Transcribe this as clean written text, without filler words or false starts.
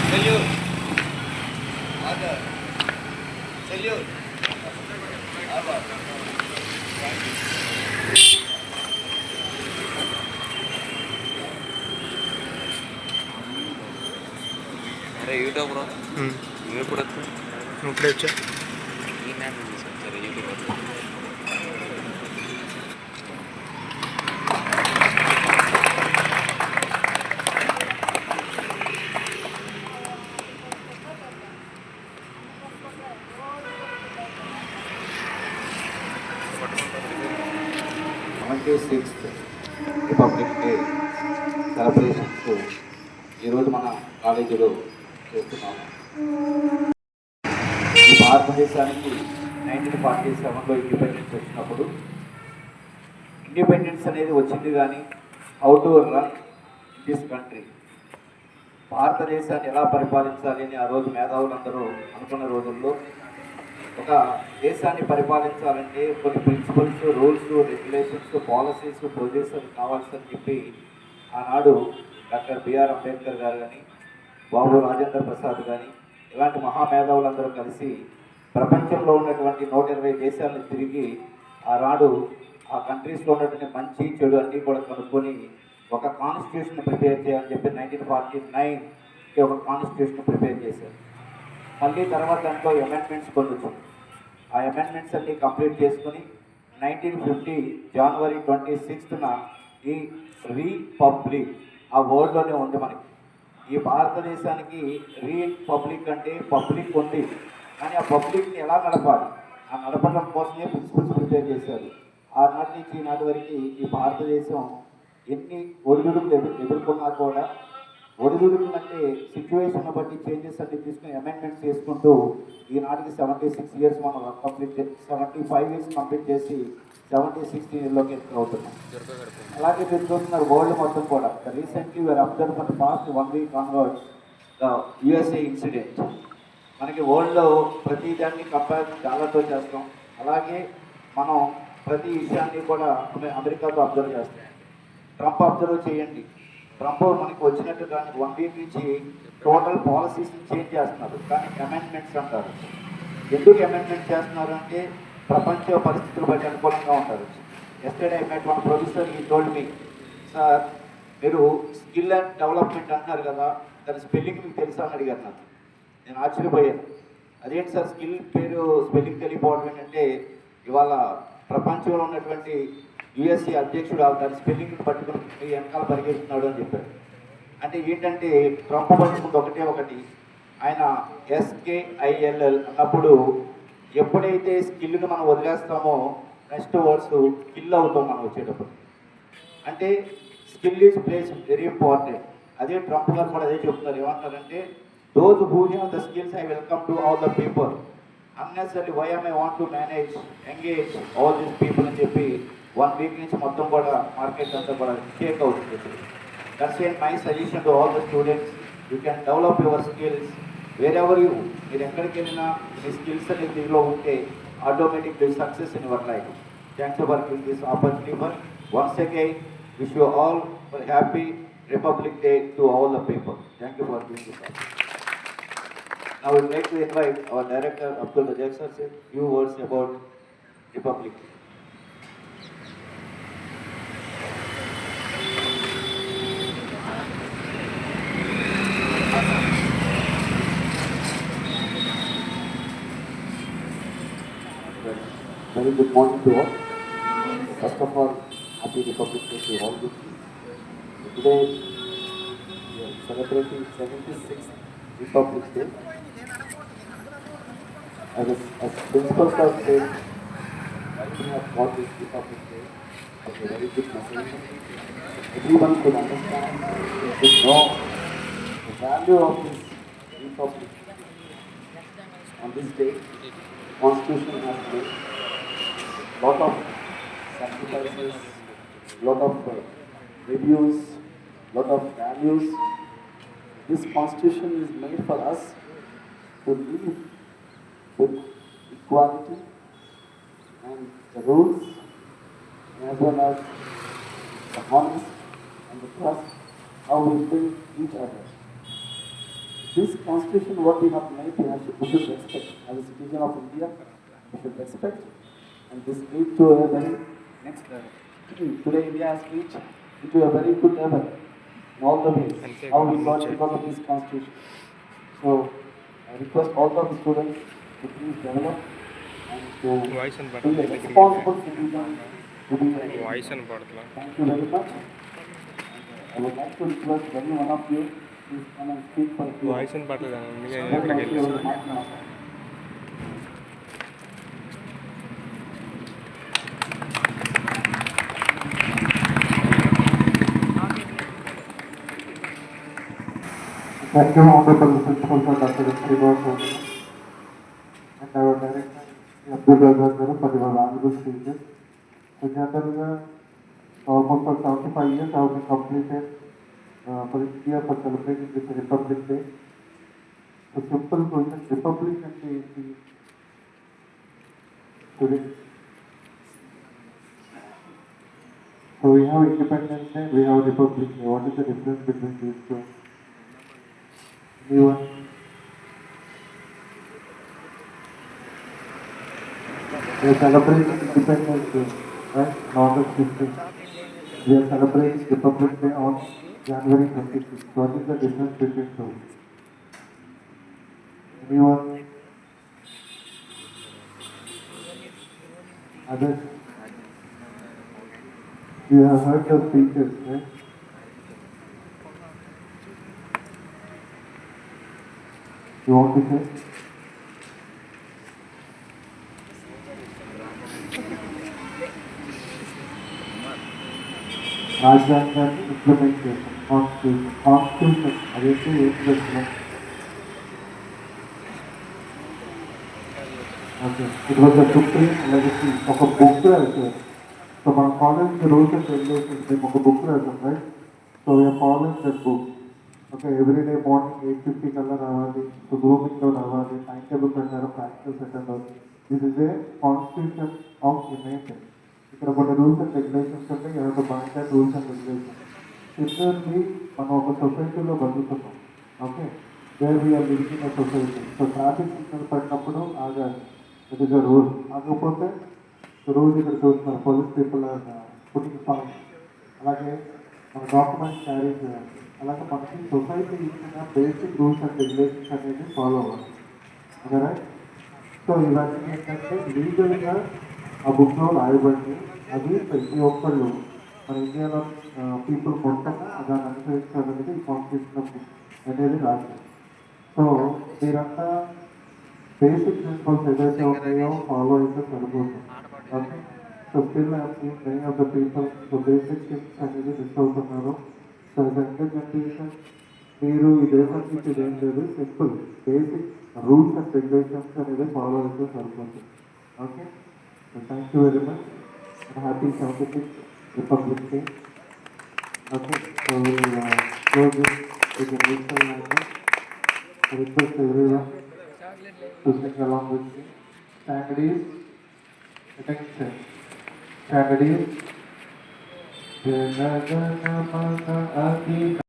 Salute. Order. Salute. Order. అరే YouTube bro నువ్వు ఎప్పుడు వచ్చా నువ్వు ఇప్పుడే వచ్చా ఈ మ్యాప్ సరే యూట్యూబ్ వచ్చా సిక్స్త్ రిపబ్లిక్ డే సెలబ్రేషన్స్ ఈరోజు మన కాలేజీలో చేస్తున్నాము. ఈ భారతదేశానికి 1947లో ఇండిపెండెన్స్ వచ్చినప్పుడు ఇండిపెండెన్స్ అనేది వచ్చింది కానీ how to run this country, భారతదేశాన్ని ఎలా పరిపాలించాలి అని ఆ రోజు మేధావులందరూ అనుకున్న రోజుల్లో ఒక దేశాన్ని పరిపాలించాలంటే కొన్ని principles, rules, regulations, policies, procedures కావాల్సని చెప్పి ఆనాడు డాక్టర్ బిఆర్ అంబేద్కర్ గారు కానీ, బాబు రాజేంద్ర ప్రసాద్ కానీ ఇలాంటి మహామేధావులందరూ కలిసి ప్రపంచంలో ఉన్నటువంటి 120 దేశాలను తిరిగి ఆనాడు ఆ కంట్రీస్లో ఉన్నటువంటి మంచి చెడు అన్నీ కూడా కనుక్కొని ఒక కాన్స్టిట్యూషన్ ప్రిపేర్ చేయాలని చెప్పి 1949కి ఒక కాన్స్టిట్యూషన్ ప్రిపేర్ చేశారు. మళ్ళీ తర్వాత దాంట్లో అమెండ్మెంట్స్ పొందుతుంది. ఆ అమెండ్మెంట్స్ అన్ని కంప్లీట్ చేసుకుని 1950 జనవరి 26న ఈ రీపబ్లిక్ ఆ వర్డ్లోనే ఉంది మనకి. ఈ భారతదేశానికి రీపబ్లిక్ అంటే పబ్లిక్ ఉంది, కానీ ఆ పబ్లిక్ని ఎలా నడపాలి, ఆ నడపడం కోసమే ప్రిన్సిపల్స్ ప్రిపేర్ చేశారు. ఆనాటి నుంచి ఈనాటి వరకు ఈ భారతదేశం ఎన్ని ఒడిదుడుకులు ఎదుర్కొన్నా కూడా ఒడిదుడుకులంటే సిచ్యువేషన్ బట్టి చేంజెస్ అన్ని తీసుకుని అమెండ్మెంట్స్ చేసుకుంటూ ఈనాటికి 76 ఇయర్స్ మనం కంప్లీట్ 75 ఇయర్స్ కంప్లీట్ చేసి 76 ఇయర్లోకి ఎంటర్ అవుతున్నాం. అలాగే చూస్తున్నారు వరల్డ్ మొత్తం కూడా. Recently we're observe for past 1 week onwards the USA incident. మనకి వరల్డ్లో ప్రతి దాన్ని కంపారిజన్ డాలర్తో చేస్తాం, అలాగే మనం ప్రతి విషయాన్ని కూడా అమెరికాతో అబ్జర్వ్ చేస్తాం. ట్రంప్ అబ్జర్వ్ చేయండి, ట్రంప్ మనకి వచ్చినట్టు కానీ 1 వీక్ నుంచి టోటల్ పాలసీస్ని చేంజ్ చేస్తున్నారు, కానీ అమెండ్మెంట్స్ అంటారు. ఎందుకు అమెండ్మెంట్ చేస్తున్నారు అంటే ప్రపంచ పరిస్థితులు బట్టి అనుకూలంగా ఉంటారు. Yesterday I met one professor, ఈ టోల్డ్ మీ, సార్ మీరు స్కిల్ అండ్ డెవలప్మెంట్ అంటున్నారు కదా, దాని స్పెల్లింగ్ మీకు తెలుసా అని అడిగారు నాకు. నేను ఆశ్చర్యపోయాను. అదేంటి సార్ స్కిల్ పేరు స్పెల్లింగ్ తెలియకపోవడం ఏంటంటే, ఇవాళ ప్రపంచంలో ఉన్నటువంటి యుఎస్ఏ అధ్యక్షుడు దాని స్పెల్లింగ్ పట్టుకుని వెనకాల పరిగెడుతున్నాడు అని చెప్పారు. అంటే ఏంటంటే ట్రంప్ పట్టుకుంటే ఒకటి ఆయన SKILL అన్నప్పుడు ఎప్పుడైతే స్కిల్ని మనం వదిలేస్తామో నెక్స్ట్ వర్డ్స్ కిల్ అవుతాం మనం వచ్చేటప్పుడు. అంటే skill is plays very important. అదే ట్రంప్ గారు కూడా అదే చెప్తున్నారు. ఏమంటారంటే those who have the skills I welcome to all the people, unnecessary why I want to manage engage all these people అని చెప్పి 1 వీక్ నుంచి మొత్తం కూడా మార్కెట్ అంతా కూడా షేక్ అవుతుంది. That's my suggestion to all the students, you can develop your skills wear ever you. మీరు ఎక్కడికి వెళ్ళినా మీ స్కిల్స్ అనేది దీనిలో ఉంటే automatic the success in your life. Thanks for giving this opportunity. Once again wish you all for happy republic day to all the people. Thank you for giving this opportunity. Now I would like to invite our director Abdul Razak sir to say a few words about Republic Day. Very good morning to all. First of all, happy Republic Day to all of you. Today we are celebrating 76th Republic Day. As principal sir said, we have got this Republic Day as a very good message. Everyone should understand, should know the value of this Republic. On this day, Constitution has made lot of sacrifices, lot of reviews, lot of values. This Constitution is made for us to live with equality and the rules, as well as the honest and the trust, how we treat each other. this constitution what we have made, we should respect. As a citizen of India, we should respect, and this leads to a very next level. Today India has reached into a very good level in all the ways. How we got because of this constitution. So I request all the students to please develop and to be a responsible citizen. To be a, voice అని పడుతున్నా thank you very much. I would like to request any one of you, please come and speak for a few. Voice అని పడలేదు అందుకే Then ఇక్కడికి also you will వెళ్ళేసి mic now. Thank you, Honorable Principal for Dr. Srivastava and our Director, Abdul Razak Garu, for your valuable speeches. So, generally, almost for 75 years, I have been completed for India for celebrating this Republic Day. So, simple question, Republic and the today. So, we have Independence Day, we have Republic Day. What is the difference between these two? Anyone? We are celebrating Independence Day, right? On August 15th. We are celebrating Republic Day on January 26th. What is the difference between two? Anyone? Others? You have heard the speeches, right? You want to say? Rajyangan implementation, constitution, అదైతే ఏం చేస్తున్నాం? Okay, it was a supreme legacy, ఒక book రాశారు. So మన college rules and regulations మేము ఒక book రాసాం, right? So we're following that book. Okay, everyday morning 8:50 కల్లా రావాలి, సో గ్రూమింగ్లో రావాలి, టైం టేబుల్ ప్రకారం ప్రాక్టికల్స్ అటెండ్ అవుతుంది. This is a constitution of united. ఇక్కడ కొన్ని రూల్స్ అండ్ రెగ్యులేషన్స్ ఉంటాయి, ఎవరి బాగా రూల్స్ అండ్ రెగ్యులేషన్స్. ఇద్దరికి మనం ఒక సొసైటీలో బతుకుతున్నాం. Okay, where we're living in a society. So traffic signal పడినప్పుడు ఆగాలి, ఇట్ ఇస్ అ రూల్. ఆగకపోతే రోజు ఇక్కడ చూస్తున్నారు పోలీస్ పీపుల్ పుట్టింగ్ ఫైన్. అలాగే మన డాక్యుమెంట్స్ క్యారీ చేయాలి. అలాగే మనకి సొసైటీ ఇచ్చిన బేసిక్ రూల్స్ అండ్ రెగ్యులేషన్స్ అనేది ఫాలో అవ్వాలి. Okay right? సో ఇవన్నీ ఏంటంటే లీగల్గా ఆ బుక్లో రాయబడి అది ప్రతి ఒక్కళ్ళు మన ఇండియాలో పీపుల్ మొత్తం దాన్ని అనుసరించాలనేది ఈ కాన్స్టిట్యూషన్ అనేది రాశారు. సో మీరంతా బేసిక్ ప్రిన్సిపల్స్ ఏదైతే ఉన్నాయో ఫాలో అయితే సరిపోతుంది. Okay, so still I seen many of the people so basic things అనేది మిస్ అవుతున్నారు. సో యంగర్ జనరేషన్ మీరు ఈ దేశం నుంచి ఏం లేదు, simple basic rules and regulations అనేది ఫాలో అయితే సరిపోతుంది. Okay, so thank you very much and happy 76th Republic Day. Okay, so close with the national anthem. I request everyone to sing along with me. Standards, attention. Standards. Jana Jana Mana Adi.